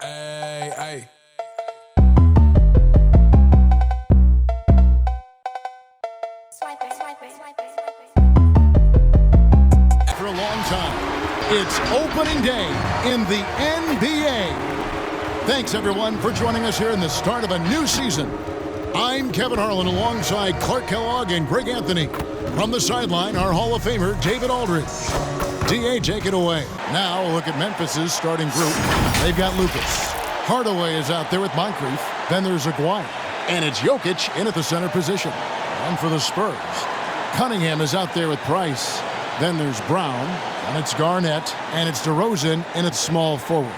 Hey, hey. For a long time, it's opening day in the NBA. Thanks, everyone, for joining us here in the start of a new season. I'm Kevin Harlan alongside Clark Kellogg and Greg Anthony. From the sideline, our Hall of Famer, David Aldridge. DA, take it away. Now, a look at Memphis's starting group. They've got Lucas. Hardaway is out there with Moncrief. Then there's Aguirre. And it's Jokic in at the center position. And for the Spurs, Cunningham is out there with Price. Then there's Brown. And it's Garnett. And it's DeRozan in its small forward.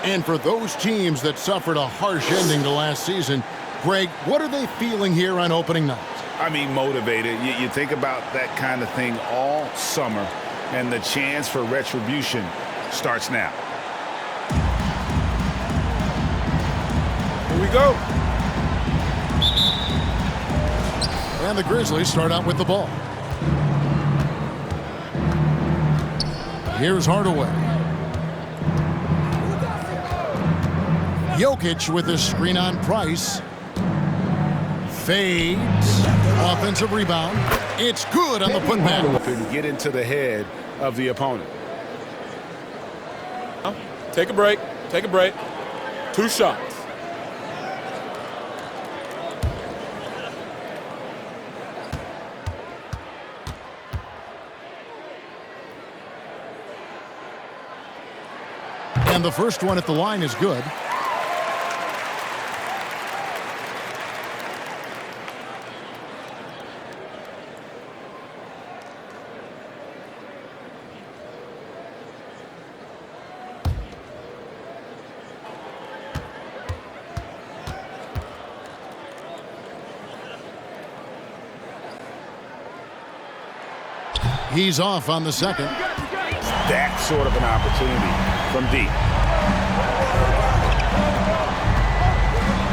And for those teams that suffered a harsh ending to last season, Greg, what are they feeling here on opening night? I mean, motivated. You think about that kind of thing all summer, and the chance for retribution starts now. Here we go. And the Grizzlies start out with the ball. Here's Hardaway. Jokic with a screen on Price. Fades. Offensive rebound. It's good on the putback. To get into the head of the opponent. Take a break. Take a break. 2 shots. And the first one at the line is good. He's off on the second. That sort of an opportunity from deep.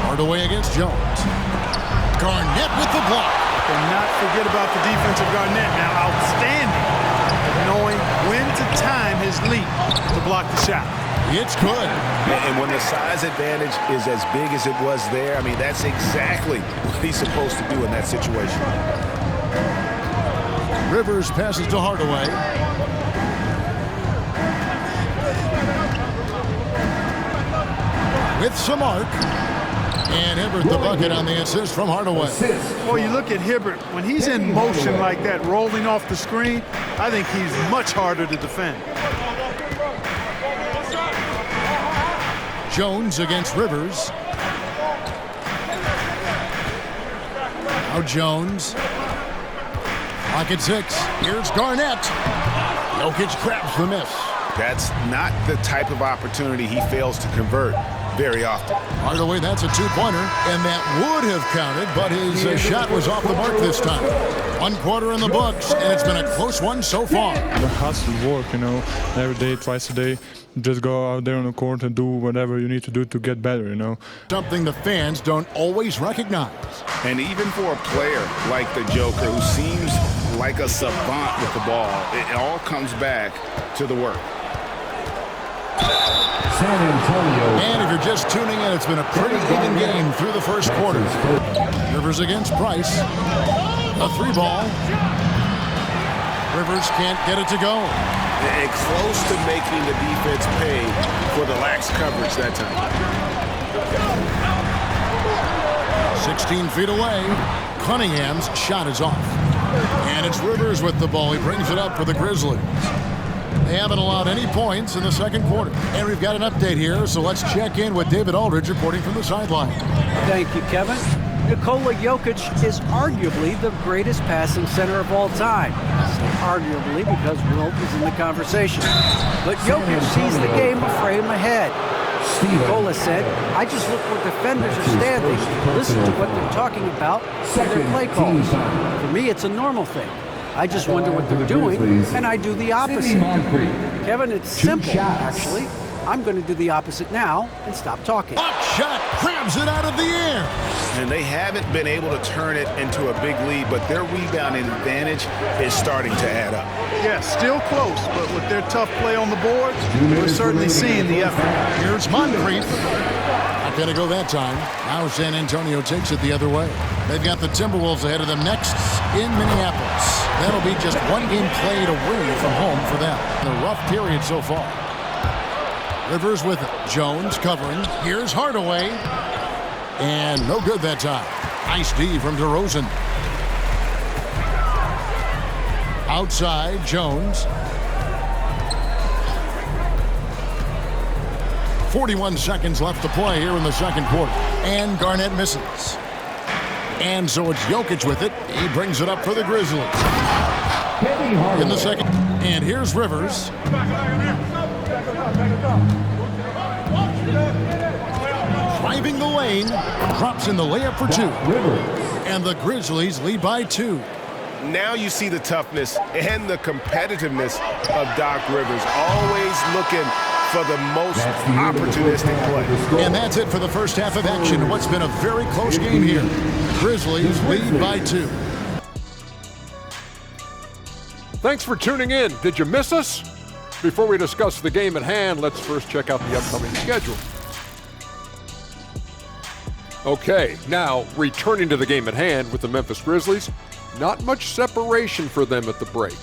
Hardaway against Jones. Garnett with the block. And not forget about the defense of Garnett now. Outstanding. Knowing when to time his leap to block the shot. It's good. And when the size advantage is as big as it was there, I mean, that's exactly what he's supposed to do in that situation. Rivers passes to Hardaway. With some arc. And Hibbert the bucket on the assist from Hardaway. Boy, you look at Hibbert. When he's in motion like that, rolling off the screen, I think he's much harder to defend. Jones against Rivers. Now Jones. Pocket 6. Here's Garnett. Jokic grabs the miss. That's not the type of opportunity he fails to convert very often. Hardaway, that's a 2-pointer, and that would have counted, but his shot was off the mark this time. 1 quarter in the books, and it's been a close one so far. The hustle work, every day, twice a day. Just go out there on the court and do whatever you need to do to get better, Something the fans don't always recognize. And even for a player like the Joker, who seems like a savant with the ball, it all comes back to the work. And if you're just tuning in, it's been a pretty even game through the first quarter. Rivers against Price. A 3-ball. Rivers can't get it to go. And close to making the defense pay for the lax coverage that time. 16 feet away. Cunningham's shot is off. And it's Rivers with the ball. He brings it up for the Grizzlies. They haven't allowed any points in the second quarter. And we've got an update here, so let's check in with David Aldridge reporting from the sideline. Thank you, Kevin. Nikola Jokic is arguably the greatest passing center of all time. I say arguably because Wilt is in the conversation. But Jokic sees the game a frame ahead. Nikola said, I just look where defenders are standing, listen to what they're talking about, and their play calls. For me, it's a normal thing. I just wonder what they're doing, and I do the opposite. Kevin, it's simple, actually. I'm going to do the opposite now and stop talking. Up shot, grabs it out of the air. And they haven't been able to turn it into a big lead, but their rebounding advantage is starting to add up. Yeah, still close, but with their tough play on the boards, we're certainly seeing the effort. Here's Moncrief. Not going to go that time. Now San Antonio takes it the other way. They've got the Timberwolves ahead of them next in Minneapolis. That'll be just one game played away from home for them. A rough period so far. Rivers with it. Jones covering. Here's Hardaway. And no good that time. Nice D from DeRozan. Outside, Jones. 41 seconds left to play here in the second quarter. And Garnett misses. And so it's Jokic with it. He brings it up for the Grizzlies. In the second. And here's Rivers. Driving the lane. Drops in the layup for two. And the Grizzlies lead by 2. Now you see the toughness and the competitiveness of Doc Rivers, always looking for the most opportunistic play. And that's it for the first half of action. What's been a very close game here. Grizzlies lead by 2. Thanks for tuning in. Did you miss us? Before we discuss the game at hand, let's first check out the upcoming schedule. Okay, now returning to the game at hand with the Memphis Grizzlies, not much separation for them at the break.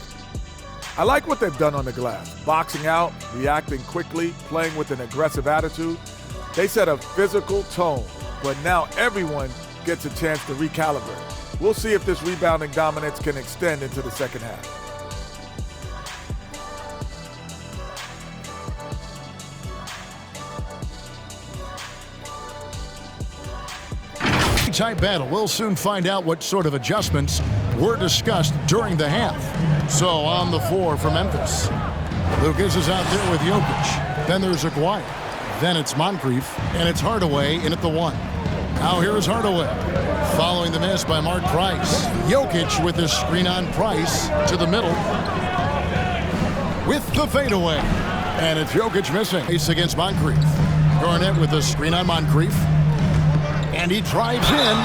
I like what they've done on the glass. Boxing out, reacting quickly, playing with an aggressive attitude. They set a physical tone, but now everyone gets a chance to recalibrate. We'll see if this rebounding dominance can extend into the second half. Type battle. We'll soon find out what sort of adjustments were discussed during the half. So on the floor for Memphis, Lucas is out there with Jokic. Then there's Aguirre. Then it's Moncrief, and it's Hardaway in at the 1. Now here's Hardaway, following the miss by Mark Price. Jokic with his screen on Price to the middle with the fadeaway, and it's Jokic missing. Ace against Moncrief. Garnett with the screen on Moncrief. And he drives in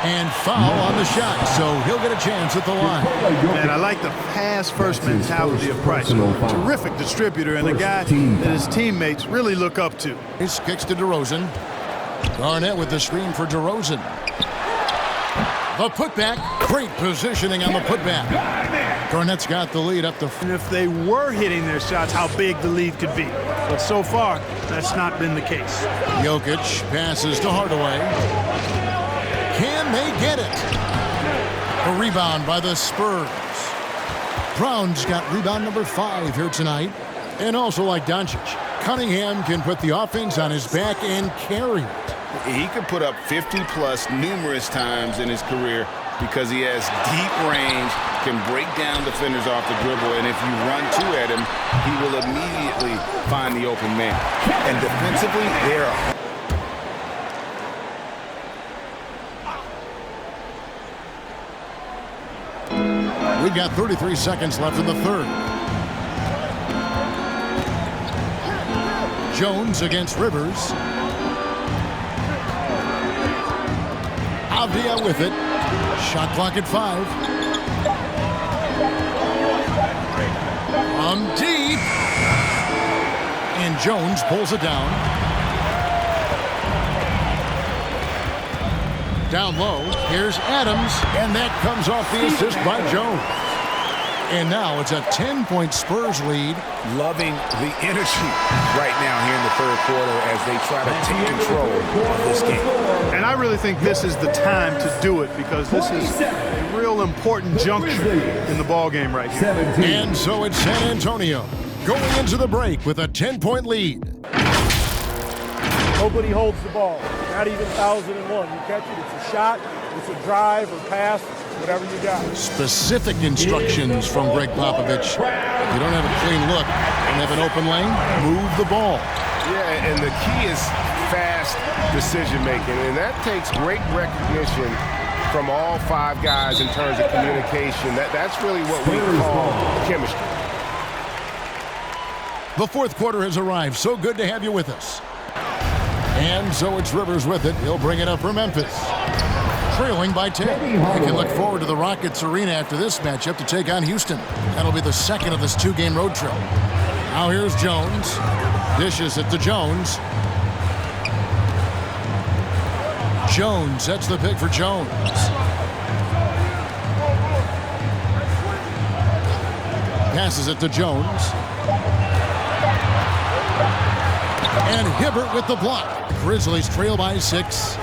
and foul on the shot, so he'll get a chance at the line. And I like the pass-first mentality of Price. Terrific distributor and a guy that his teammates really look up to. His kicks to DeRozan. Garnett with the screen for DeRozan. The putback. Great positioning on the putback. Garnett's got the lead up to... And if they were hitting their shots, how big the lead could be. But so far, that's not been the case. Jokic passes to Hardaway. Can they get it? A rebound by the Spurs. Brown's got rebound number 5 here tonight. And also like Doncic, Cunningham can put the offense on his back and carry it. He can put up 50-plus numerous times in his career because he has deep range, can break down defenders off the dribble, and if you run 2 at him, he will immediately find the open man. And defensively, they're We got 33 seconds left in the third. Jones against Rivers. Avdia with it. Shot clock at 5. From deep. And Jones pulls it down. Down low. Here's Adams. And that comes off the assist by Jones. And now it's a 10-point Spurs lead. loving the energy right now here in the third quarter as they try to take control of this game. And I really think this is the time to do it because this is a real important juncture in the ball game right here. And so it's San Antonio going into the break with a 10-point lead. Nobody holds the ball, not even 1,001. You catch it, it's a shot, it's a drive or pass, whatever you got. Specific instructions from Greg Popovich. If you don't have a clean look and have an open lane, move the ball. Yeah, and the key is fast decision-making, and that takes great recognition from all five guys in terms of communication. That's really what we call chemistry. The fourth quarter has arrived. So good to have you with us. And so it's Rivers with it. He'll bring it up for Memphis. Trailing by 10. We can look forward to the Rockets Arena after this matchup to take on Houston. That'll be the second of this two-game road trip. Now here's Jones. Dishes it to Jones. Jones sets the pick for Jones. Passes it to Jones. And Hibbert with the block. Grizzlies trail by 6.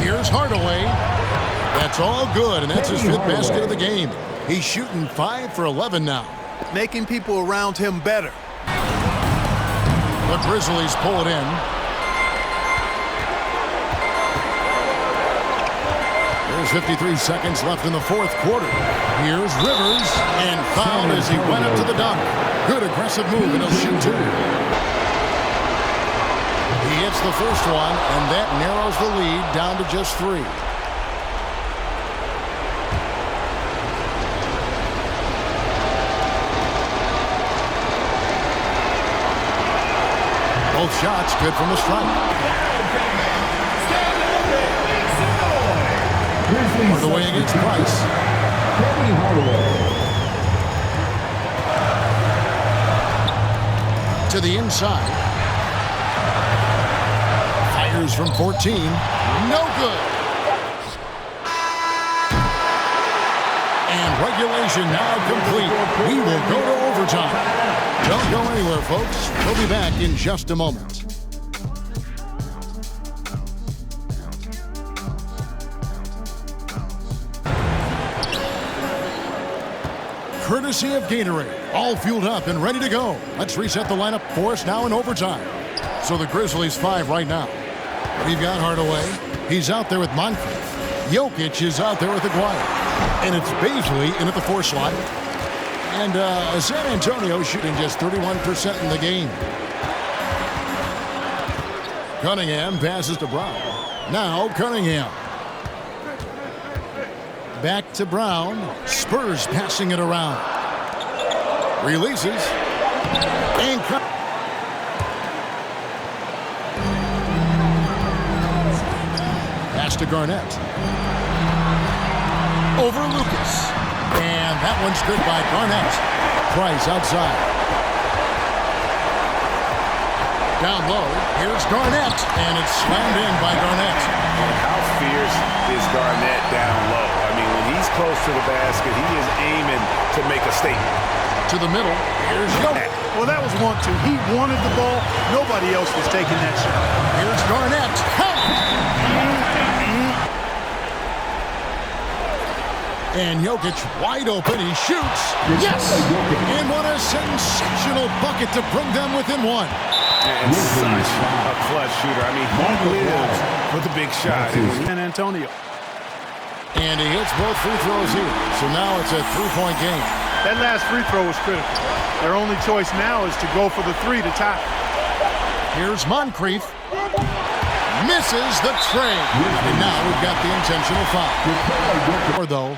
Here's Hardaway. That's all good, and that's his 5th basket of the game. He's shooting 5 for 11 now. Making people around him better. The Grizzlies pull it in. There's 53 seconds left in the fourth quarter. Here's Rivers, and fouled as he went up to the dunk. Good aggressive move, and he'll shoot 2. He hits the first one, and that narrows the lead down to just 3. Both shots good from the stripe. Hardaway against Price. To the inside. Fires from 14. No good. And regulation now complete. We will go to overtime. Don't go anywhere, folks. We'll be back in just a moment. Courtesy of Gatorade. All fueled up and ready to go. Let's reset the lineup for us now in overtime. So the Grizzlies 5 right now. We've got Hardaway. He's out there with Moncrief. Jokic is out there with Aguirre. And it's Beasley in at the 4 slot. And San Antonio shooting just 31% in the game. Cunningham passes to Brown. Now Cunningham. Back to Brown. Spurs passing it around. Releases. And pass to Garnett. Over Lucas. And that one's good by Garnett. Price outside. Down low. Here's Garnett. And it's slammed in by Garnett. How fierce is Garnett down low? I mean, when he's close to the basket, he is aiming to make a statement. To the middle. Here's Jokic. Well, that was 1-2. He wanted the ball. Nobody else was taking that shot. Here's Garnett. And Jokic wide open. He shoots. Yes! And what a sensational bucket to bring them within 1. And such a clutch shooter. I mean, he lives for the big shot. San Antonio. And he hits both free throws here. So now it's a 3-point game. That last free throw was critical. Their only choice now is to go for the 3 to tie. Here's Moncrief. Misses the trade. And now we've got the intentional foul. Though.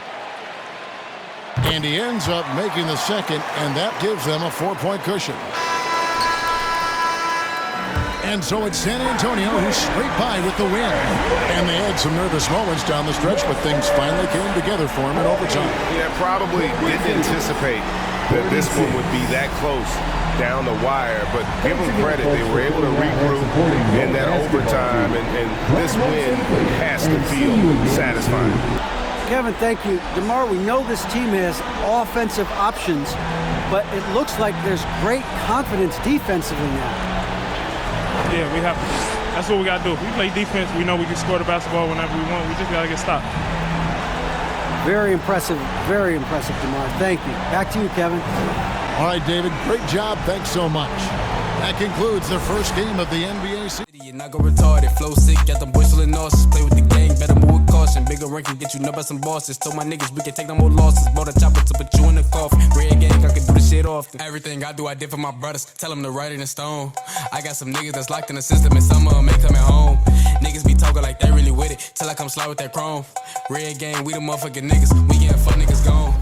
And he ends up making the second, and that gives them a 4-point cushion. And so it's San Antonio who scraped by with the win. And they had some nervous moments down the stretch, but things finally came together for them in overtime. Yeah, probably didn't anticipate that this one would be that close down the wire, but give them credit. They were able to regroup in that overtime, and this win has to feel satisfying. Kevin, thank you. DeMar, we know this team has offensive options, but it looks like there's great confidence defensively now. Yeah, we have to. That's what we got to do. If we play defense, we know we can score the basketball whenever we want. We just got to get stopped. Very impressive, DeMar. Thank you. Back to you, Kevin. All right, David, great job. Thanks so much. That concludes the first game of the NBA season. You're not go retarded, flow sick, got them boys feeling nauseous. Play with the gang, better move with caution. Bigger rank can get you nubbed by some bosses. Told my niggas we can take no more losses. Bought a chopper to put you in the coffin. Red gang, I can do this shit often. Everything I do, I did for my brothers. Tell them to write it in stone. I got some niggas that's locked in the system, and some of them ain't coming home. Niggas be talking like they really with it, till I come slide with that chrome. Red gang, we the motherfucking niggas. We getting fuck niggas gone.